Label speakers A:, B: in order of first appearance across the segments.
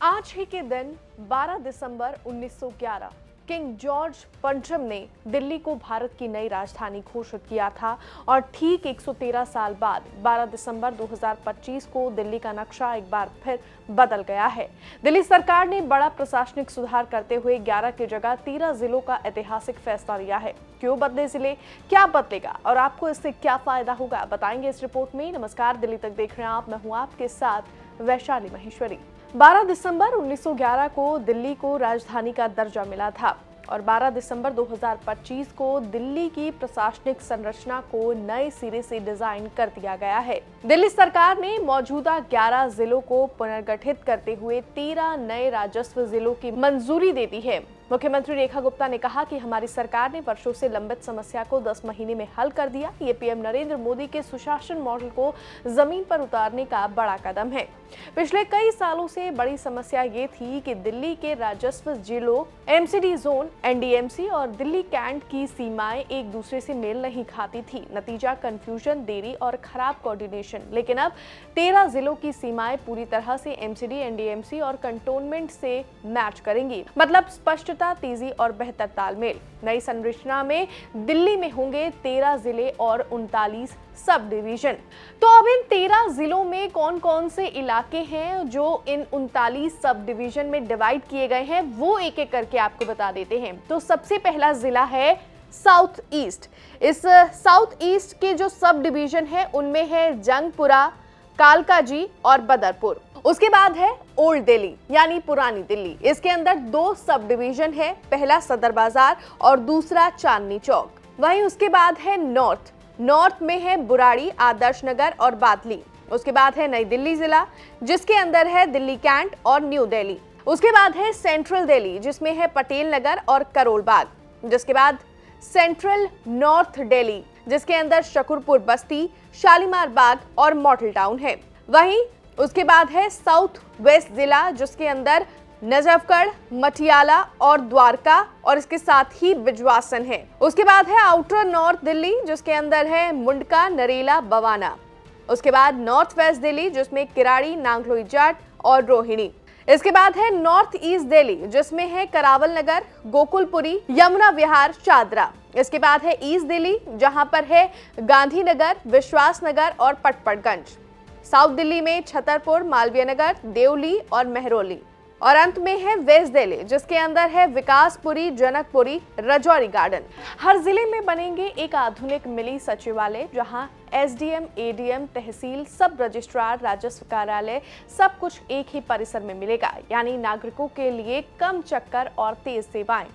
A: आज ही के दिन 12 दिसंबर 1911 किंग जॉर्ज पंचम ने दिल्ली को भारत की नई राजधानी घोषित किया था और ठीक 113 साल बाद 12 दिसंबर 2025 को दिल्ली का नक्शा एक बार फिर बदल गया है। दिल्ली सरकार ने बड़ा प्रशासनिक सुधार करते हुए 11 की जगह 13 जिलों का ऐतिहासिक फैसला लिया है। क्यों बदले जिले, क्या बदलेगा और आपको इससे क्या फायदा होगा, बताएंगे इस रिपोर्ट में। नमस्कार, दिल्ली तक देख रहे हैं आप, मैं हूं आपके साथ वैशाली महेश्वरी। 12 दिसंबर 1911 को दिल्ली को राजधानी का दर्जा मिला था और 12 दिसंबर 2025 को दिल्ली की प्रशासनिक संरचना को नए सिरे से डिजाइन कर दिया गया है। दिल्ली सरकार ने मौजूदा 11 जिलों को पुनर्गठित करते हुए 13 नए राजस्व जिलों की मंजूरी दे दी है। मुख्यमंत्री रेखा गुप्ता ने कहा कि हमारी सरकार ने वर्षों से लंबित समस्या को 10 महीने में हल कर दिया। ये पीएम नरेंद्र मोदी के सुशासन मॉडल को जमीन पर उतारने का बड़ा कदम है। पिछले कई सालों से बड़ी समस्या ये थी कि दिल्ली के राजस्व जिलों, एमसीडी जोन, एनडीएमसी और दिल्ली कैंट की सीमाएं एक दूसरे से मेल नहीं खाती थी। नतीजा कंफ्यूजन, देरी और खराब कोऑर्डिनेशन। लेकिन अब 13 जिलों की सीमाएं पूरी तरह से एमसीडी, एनडीएमसी और कंटोनमेंट से मैच करेंगी। मतलब स्पष्ट, तेजी और बेहतर तालमेल। नई संरचना में दिल्ली में होंगे 13 जिले और 39 सब डिवीजन। तो अब इन 13 जिलों में कौन कौन से इलाके हैं जो इन 39 सब डिवीजन में डिवाइड किए गए हैं, वो एक एक करके आपको बता देते हैं। तो सबसे पहला जिला है साउथ ईस्ट। इस साउथ ईस्ट के जो सब डिवीजन है उनमें है जंगपुरा, कालकाजी और बदरपुर। उसके बाद है ओल्ड दिल्ली यानी पुरानी दिल्ली। इसके अंदर 2 सब डिवीजन है, पहला सदर बाजार और दूसरा चांदनी चौक। वहीं उसके बाद है नॉर्थ में है बुराड़ी, आदर्श नगर और बादली। उसके बाद है नई दिल्ली जिला जिसके अंदर है दिल्ली कैंट और न्यू दिल्ली। उसके बाद है सेंट्रल दिल्ली जिसमें है पटेल नगर और करोल बाग। जिसके बाद सेंट्रल नॉर्थ दिल्ली जिसके अंदर शकरपुर बस्ती, शालीमार बाग और मॉडल टाउन है। वहीं उसके बाद है साउथ वेस्ट जिला जिसके अंदर नजफगढ़, मटियाला और द्वारका और इसके साथ ही बिजवासन है। उसके बाद है आउटर नॉर्थ दिल्ली जिसके अंदर है मुंडका, नरेला, बवाना। उसके बाद नॉर्थ वेस्ट दिल्ली जिसमें किराड़ी, नांगलोई जाट और रोहिणी। इसके बाद है नॉर्थ ईस्ट दिल्ली जिसमें है करावल नगर, गोकुलपुरी, यमुना विहार, चादरा। इसके बाद है ईस्ट दिल्ली जहां पर है गांधीनगर, विश्वास नगर और पटपड़गंज। साउथ दिल्ली में छतरपुर, मालवीय नगर, देवली और मेहरौली। और अंत में है वेस्ट दिल्ली जिसके अंदर है विकासपुरी, जनकपुरी, रजौरी गार्डन। हर जिले में बनेंगे एक आधुनिक मिली सचिवालय जहां एसडीएम, एडीएम, तहसील, सब रजिस्ट्रार, राजस्व कार्यालय सब कुछ एक ही परिसर में मिलेगा। यानी नागरिकों के लिए कम चक्कर और तेज सेवाएं।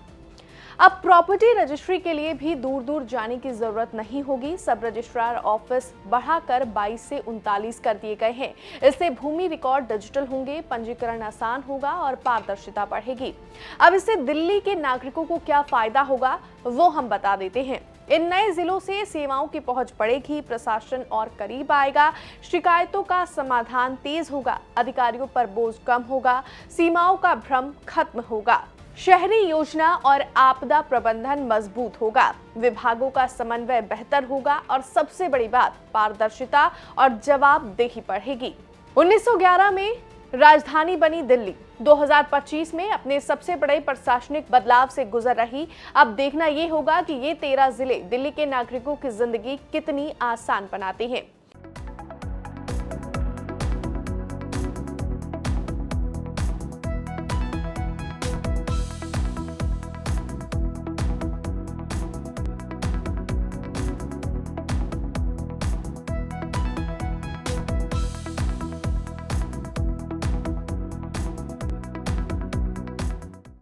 A: अब प्रॉपर्टी रजिस्ट्री के लिए भी दूर दूर जाने की जरूरत नहीं होगी। सब रजिस्ट्रार ऑफिस बढ़ाकर 22 से 39 कर दिए गए हैं। इससे भूमि रिकॉर्ड डिजिटल होंगे, पंजीकरण आसान होगा और पारदर्शिता बढ़ेगी। अब इससे दिल्ली के नागरिकों को क्या फायदा होगा वो हम बता देते हैं। इन नए जिलों से सेवाओं की पहुंच बढ़ेगी, प्रशासन और करीब आएगा, शिकायतों का समाधान तेज होगा, अधिकारियों पर बोझ कम होगा, सीमाओं का भ्रम खत्म होगा, शहरी योजना और आपदा प्रबंधन मजबूत होगा, विभागों का समन्वय बेहतर होगा और सबसे बड़ी बात, पारदर्शिता और जवाबदेही बढ़ेगी। 1911 में राजधानी बनी दिल्ली 2025 में अपने सबसे बड़े प्रशासनिक बदलाव से गुजर रही। अब देखना यह होगा कि ये 13 जिले दिल्ली के नागरिकों की जिंदगी कितनी आसान बनाते हैं।